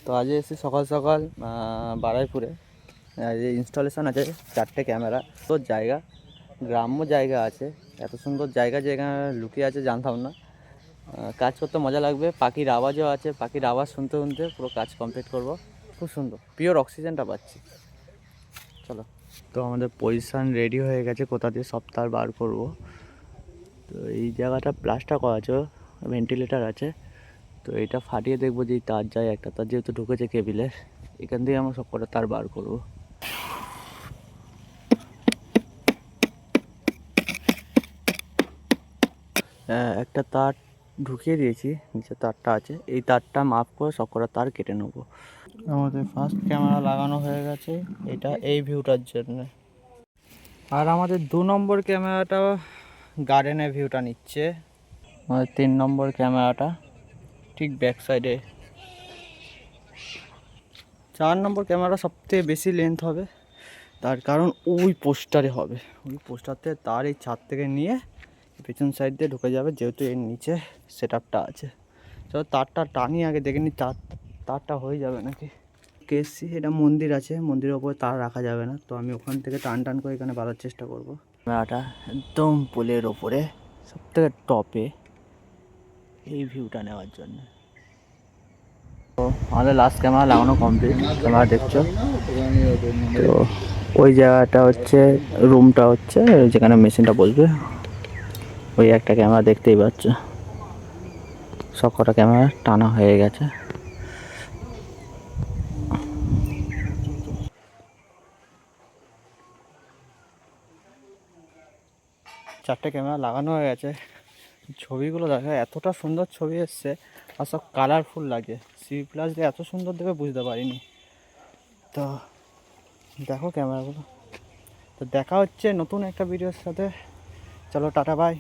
তো আজ এসে সকাল সকাল বারাইপুরে যে ইনস্টলেশন আছে 4টে ক্যামেরা। তো জায়গা গ্রাম্য জায়গা আছে, এত সুন্দর জায়গা যেখানে লুকিয়ে আছে জানতাম না। কাজ করতে মজা লাগবে, পাখির আওয়াজও আছে, পাখির আওয়াজ শুনতে শুনতে পুরো কাজ কমপ্লিট করব। খুব সুন্দর, পিওর অক্সিজেনটা পাচ্ছি। চলো, তো আমাদের পজিশান রেডি হয়ে গেছে, কোথা দিয়ে সপ্তাহ বার করব। তো এই জায়গাটা প্লাস্টার করা আছে, ভেন্টিলেটার আছে। তো এটা ফাটিয়ে দেখবো যে তার যায়, একটা তার যেহেতু ঢুকেছে কেবিলের, এখান দিয়ে আমরা সব কটা তার বার করবো। একটা তার ঢুকিয়ে দিয়েছি, নিচে তারটা আছে, এই তারটা মাপ করে সব কটা তার কেটে নেবো। আমাদের ফার্স্ট ক্যামেরা লাগানো হয়ে গেছে, এটা এই ভিউটার জন্য। আর আমাদের 2 নম্বর ক্যামেরাটা গার্ডেনের ভিউটা নিচ্ছে। আমাদের 3 নম্বর ক্যামেরাটা ঠিক ব্যাক সাইডে। 4 নম্বর ক্যামেরা সবথেকে বেশি লেন্থ হবে, তার কারণ ওই পোস্টারে হবে। ওই পোস্টারতে তার এই ছাদ থেকে নিয়ে পেছন সাইড দিয়ে ঢুকে যাবে, যেহেতু এর নিচে সেট আপটা আছে। চলো তারটা টানি আগে, দেখে নি তারটা হয়ে যাবে নাকি। কেসি এটা মন্দির আছে, মন্দিরের ওপরে তার রাখা যাবে না, তো আমি ওখান থেকে টান করে এখানে বাঁধার চেষ্টা করবো। ক্যামেরাটা একদম পোলের ওপরে সব থেকে টপে, এই ভিউটা নেওয়ার জন্য। তো আমাদের লাস্ট ক্যামেরা লাগানো কমপ্লিট, ক্যামেরা দেখছো। তো ওই জায়গাটা হচ্ছে রুমটা, হচ্ছে যেখানে মেশিনটা বসবে। ওই একটা ক্যামেরা দেখতেই পাচ্ছ, সব কটা ক্যামেরা টানা হয়ে গেছে। চারটে ক্যামেরা লাগানো হয়ে গেছে। ছবিগুলো দেখা এতটা সুন্দর ছবি এসছে, আর সব কালারফুল লাগে। C+ দিয়ে এত সুন্দর দেখে বুঝতে পারিনি। তো দেখো ক্যামেরাগুলো। তো দেখা হচ্ছে নতুন একটা ভিডিওর সাথে। চলো টাটা বাই।